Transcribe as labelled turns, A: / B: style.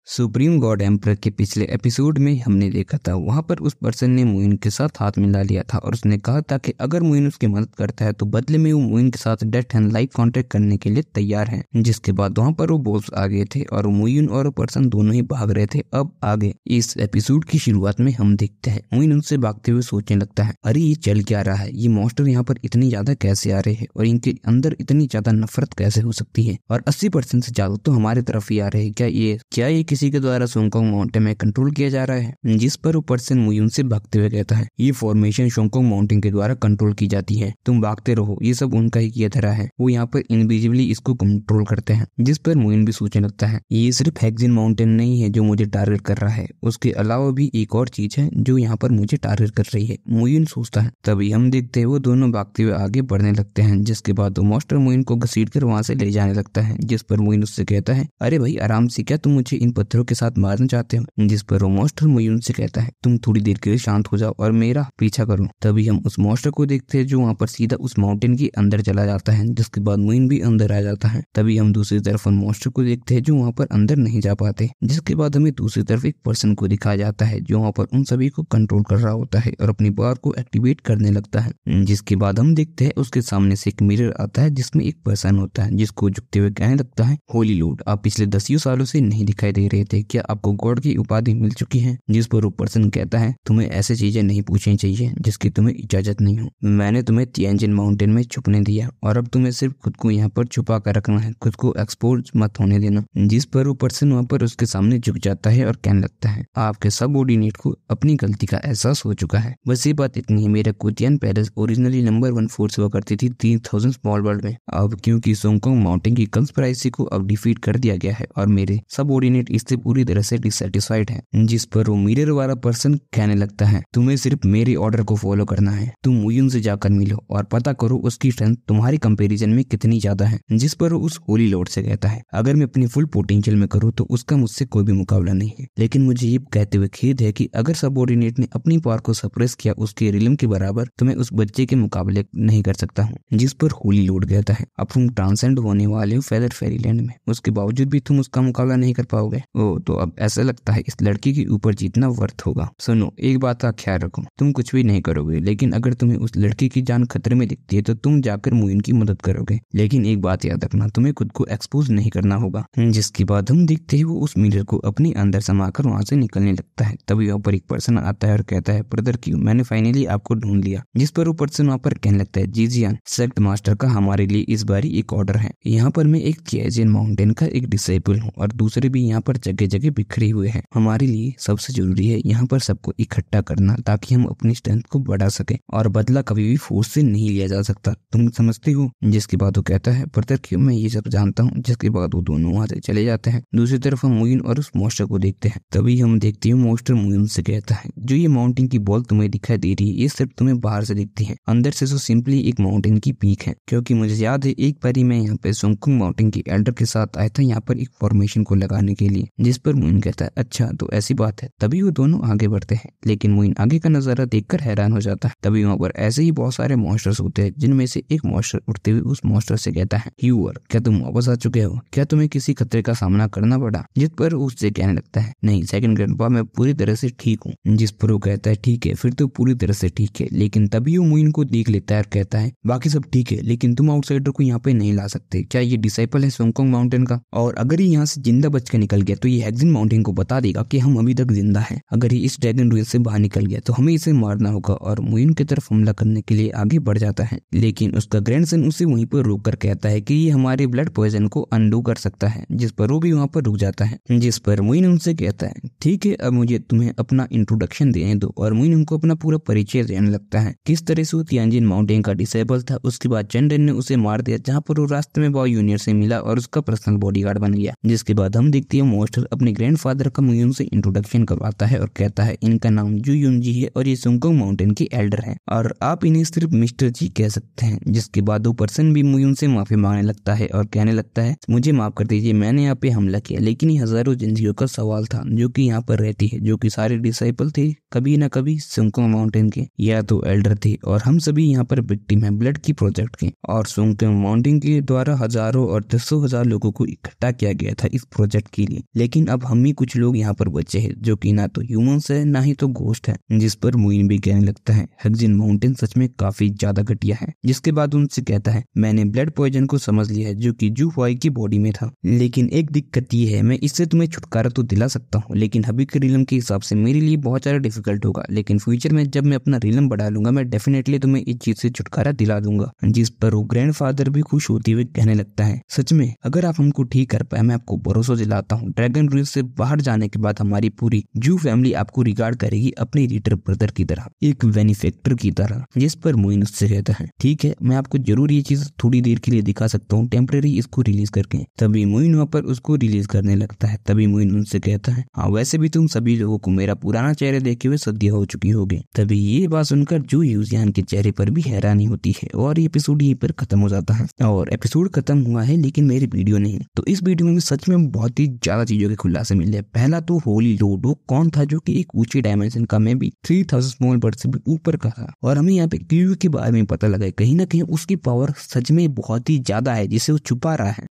A: Supreme God emperor के पिछले episode में हमने देखा था वहां पर उस पर्सन ने मुइन के साथ हाथ मिला लिया था और उसने कहा था कि अगर मुइन उसकी मदद करता है तो बदले में वो मुइन के साथ डेथ एंड लाइफ कॉन्ट्रैक्ट करने के लिए तैयार है। जिसके बाद वहां पर वो बॉस आ गए थे और मुइन और वो पर्सन दोनों ही भाग रहे थे। अब आगे इस एपिसोड की शुरुआत में हम देखते हैं मुइन उनसे भागते हुए सोचने लगता है, अरे ये चल क्या रहा है, ये मॉन्स्टर यहाँ पर इतनी ज्यादा कैसे आ रहे हैं और इनके अंदर इतनी ज्यादा नफरत कैसे हो सकती है और 80% से ज्यादा तो हमारे तरफ ही आ रहे हैं। क्या ये किसी के द्वारा शोंगकोंग माउंटेन में कंट्रोल किया जा रहा है? जिस पर वो पर्सन मुयुन से भागते हुए कहता है, ये फॉर्मेशन शोंगकोंग माउंटेन के द्वारा कंट्रोल की जाती है, तुम भागते रहो, ये सब उनका ही किया धरा है, वो यहाँ पर इनविजिबली इसको कंट्रोल करते हैं। जिस पर मुइन भी सोचने लगता है, ये सिर्फ हेक्सिन माउंटेन नहीं है जो मुझे टारगेट कर रहा है, उसके अलावा भी एक और चीज है जो यहाँ पर मुझे टारगेट कर रही है, मुइन सोचता है। तभी हम देखते हैं वो दोनों भागते हुए आगे बढ़ने लगते हैं। जिसके बाद वो मास्टर मुइन को घसीट कर वहां से ले जाने लगता है। जिस पर मुइन उससे कहता है, अरे भाई आराम से, क्या तुम मुझे इन पत्थरों के साथ मारना चाहते हो? जिस पर वो मास्टर मुइन से कहता है, तुम थोड़ी देर के लिए शांत हो जाओ और मेरा पीछा करो। तभी हम उस मास्टर को देखते हैं जो वहाँ पर सीधा उस माउंटेन के अंदर चला जाता है। जिसके बाद मुइन भी अंदर आ जाता है। तभी हम दूसरी तरफ उन मास्टर को देखते हैं जो वहाँ पर अंदर नहीं जा पाते। जिसके बाद हमें दूसरी तरफ एक पर्सन को दिखाया जाता है जो वहाँ पर उन सभी को कंट्रोल कर रहा होता है और अपनी पावर को एक्टिवेट करने लगता है। जिसके बाद हम देखते हैं उसके सामने से एक मिरर आता है जिसमें एक पर्सन होता है जिसको झुकते हुए कहने लगता है, होली लॉर्ड, आप पिछले 10 सालों से नहीं दिखाई दे रहे थे, क्या आपको गॉड की उपाधि मिल चुकी है? जिस पर वो पर्सन कहता है, तुम्हें ऐसे चीजें नहीं पूछनी चाहिए जिसकी तुम्हें इजाजत नहीं हो, मैंने तुम्हें तियानजिन माउंटेन में छुपने दिया और अब तुम्हें सिर्फ खुद को यहाँ पर छुपा कर रखना है, खुद को एक्सपोज मत होने देना। जिस पर वो पर्सन वहाँ पर उसके सामने झुक जाता है और कहने लगता है, आपके सबऑर्डिनेट को अपनी गलती का एहसास हो चुका है। बस ये बात इतनी है, मेरा कुतियान पैलेस ओरिजिनली नंबर 1 फोर्स हुआ करती थी 3000 स्मॉल वर्ल्ड में, अब क्योंकि शोंगकोंग माउंटेन की कंस्पिरेसी को अब डिफीट कर दिया गया है और मेरे सबऑर्डिनेट इससे पूरी तरह से डिससेटिस्फाइड है। जिस पर वो मिरर वाला पर्सन कहने लगता है, तुम्हें सिर्फ मेरे ऑर्डर को फॉलो करना है, तुम मुयुन से जाकर मिलो और पता करो उसकी स्ट्रेंथ तुम्हारी कंपैरिजन में कितनी ज्यादा है। जिस पर वो उस होली लॉर्ड से कहता है, अगर मैं अपनी फुल पोटेंशियल में करूँ तो उसका मुझसे कोई भी मुकाबला नहीं है, लेकिन मुझे ये कहते हुए खेद है कि अगर सबऑर्डिनेट ने अपनी पावर को सप्रेस किया उसके रिलम के बराबर तो मैं उस बच्चे के मुकाबले नहीं कर सकता हूँ। जिस पर होली लॉर्ड कहता है, अब तुम ट्रांसेंड होने वाले हो फेदर फेरीलैंड में, उसके बावजूद भी तुम उसका मुकाबला नहीं कर पाओगे। ओ, तो अब ऐसा लगता है इस लड़की के ऊपर जीतना वर्थ होगा। सुनो, एक बात का ख्याल रखो, तुम कुछ भी नहीं करोगे, लेकिन अगर तुम्हें उस लड़की की जान खतरे में दिखती है तो तुम जाकर मुइन की मदद करोगे, लेकिन एक बात याद रखना, तुम्हें खुद को एक्सपोज नहीं करना होगा। जिसके बाद हम देखते हैं वो उस मिरर को अपने अंदर समाकर वहां से निकलने लगता है। तभी वहाँ पर एक पर्सन आता है और कहता है, ब्रदर क्यों, मैंने फाइनली आपको ढूंढ लिया। जिस पर वो पर्सन वहाँ पर कहने लगता है, जीजियान सेक्ट मास्टर का हमारे लिए इस बारी एक ऑर्डर है, यहाँ पर मैं एक तियानजिन माउंटेन का एक डिसेबल हूँ और दूसरे भी यहाँ पर जगह जगह बिखरे हुए हैं। हमारे लिए सबसे जरूरी है यहाँ पर सबको इकट्ठा करना ताकि हम अपनी स्ट्रेंथ को बढ़ा सके और बदला कभी भी फोर्स से नहीं लिया जा सकता, तुम समझते हो? जिसके बाद वो कहता है, ब्रदर क्यों, मैं ये सब जानता हूँ। जिसके बाद वो दोनों वहां से चले जाते हैं। दूसरी तरफ हम मुइन और उस मॉन्स्टर को देखते हैं। तभी हम देखते हैं मॉन्स्टर मुइन से कहता है, जो ये माउंटेन की बॉल तुम्हें दिखाई दे रही है ये सिर्फ तुम्हें बाहर से दिखती है, अंदर से तो सिंपली एक माउंटेन की पीक है। क्योंकि मुझे याद है एक बारी मैं यहाँ पे शोंगकोंग माउंटेन के एल्डर के साथ आया था यहाँ पर एक फॉर्मेशन को लगाने के लिए। जिस पर मुइन कहता है, अच्छा तो ऐसी बात है। तभी वो दोनों आगे बढ़ते हैं, लेकिन मुइन आगे का नजारा देखकर हैरान हो जाता है। तभी वहाँ पर ऐसे ही बहुत सारे मॉन्स्टर्स होते हैं जिनमें से एक मॉन्स्टर उठते हुए उस मॉन्स्टर से कहता है, ह्यूअर, क्या तुम वापस आ चुके हो? क्या तुम्हें किसी खतरे का सामना करना पड़ा? जिस पर उससे कहने लगता है, नहीं सेकंड ग्रैंडपा, मैं पूरी तरह से ठीक हूँ। जिस पर वो कहता है, ठीक है फिर तो पूरी तरह से ठीक है। लेकिन तभी वो मुइन को देख लेता है और कहता है, बाकी सब ठीक है लेकिन तुम आउटसाइडर को यहाँ पे नहीं ला सकते। क्या ये डिसाइपल है शोंगकोंग माउंटेन का? और अगर ये यहाँ से जिंदा बच के निकल गया तो ये हेक्सिन माउंटेन को बता देगा कि हम अभी तक जिंदा हैं। अगर ये इस ड्रैगन रूल से बाहर निकल गया तो हमें इसे मारना होगा और मुइन की तरफ हमला करने के लिए आगे बढ़ जाता है। लेकिन उसका ग्रैंडसन उसे वहीं पर रोक कर कहता है कि ये हमारे ब्लड पॉइजन को अनडू कर सकता है। जिस पर वो भी वहाँ पर रुक जाता है। जिस पर मुइन उनसे कहता है, ठीक है अब मुझे तुम्हें अपना इंट्रोडक्शन देने दो। और मुइन उनको अपना पूरा परिचय देने लगता है, किस तरह से वो तियानजिन माउंटेन का डिसेबल था। उसके बाद चंडन ने उसे मार दिया जहाँ पर वो रास्ते में बॉय जूनियर से मिला और उसका पर्सनल बॉडीगार्ड बन गया। जिसके बाद हम देखते हैं मॉन्स्टर अपने ग्रैंडफादर का मुइन से इंट्रोडक्शन करवाता है और कहता है, इनका नाम जू युन जी है और ये शोंगकोंग माउंटेन के एल्डर हैं और आप इन्हें सिर्फ मिस्टर जी कह सकते हैं। जिसके बाद वो पर्सन भी मुइन से माफी मांगने लगता है और कहने लगता है, मुझे माफ कर दीजिए, मैंने यहाँ पे हमला किया, लेकिन ये हजारों जिंदगियों का सवाल था जो कि यहाँ पर रहती है, जो कि सारे डिसाइपल थे कभी न कभी शोंगकोंग माउंटेन के या तो एल्डर थे और हम सभी यहाँ पर विक्टिम हैं ब्लड की प्रोजेक्ट के। और शोंगकोंग माउंटेन के द्वारा हजारों और 10,000 लोगों को इकट्ठा किया गया था इस प्रोजेक्ट के लिए, लेकिन अब हम ही कुछ लोग यहाँ पर बचे हैं जो कि ना तो ह्यूमंस है ना ही तो घोस्ट है। जिस पर मुइन भी कहने लगता है हेक्जिन माउंटेन सच में काफी ज्यादा घटिया है। जिसके बाद उनसे कहता है मैंने ब्लड पॉइजन को समझ लिया है जो कि जू हुआई की बॉडी में था, लेकिन एक दिक्कत ये है मैं इससे तुम्हें छुटकारा तो दिला सकता हूँ लेकिन अभी के रिलम के हिसाब से मेरे लिए बहुत ज्यादा डिफिकल्ट होगा, लेकिन फ्यूचर में जब मैं अपना रिलम बढ़ा लूंगा मैं डेफिनेटली तुम्हें इस चीज से छुटकारा दिला दूंगा। जिस पर वो ग्रैंडफादर भी खुश होते हुए कहने लगता है सच में अगर आप हमको ठीक कर पाए मैं आपको भरोसा दिलाता हूँ ड्रैगन रूज से बाहर जाने के बाद हमारी पूरी जू फैमिली आपको रिगार्ड करेगी अपने लीडर ब्रदर की तरह, एक बेनिफैक्टर की तरह। जिस पर मुइन उससे कहता है ठीक है मैं आपको जरूर ये चीज थोड़ी देर के लिए दिखा सकता हूँ टेम्परेरी इसको रिलीज करके। तभी मुइन वहाँ पर उसको रिलीज करने लगता है। तभी मुइन उनसे कहता है हाँ वैसे भी तुम सभी लोगों को मेरा पुराना चेहरा देखे हुए सदियां हो चुकी होगी। तभी ये बात सुनकर जू यूजियान के चेहरे पर भी हैरानी होती है और ये एपिसोड यहीं पर खत्म हो जाता है। और एपिसोड खत्म हुआ है लेकिन मेरी वीडियो नहीं। तो इस वीडियो में सच में बहुत ही ज्यादा चीजों के खुलासे मिले। पहला तो होली लॉर्ड वो कौन था जो कि एक ऊंचे डायमेंशन का में भी 3000 स्मॉल बर्ड से भी ऊपर का था, और हमें यहाँ पे क्यू के बारे में पता लगा कहीं ना कहीं उसकी पावर सच में बहुत ही ज्यादा है जिसे वो छुपा रहा है।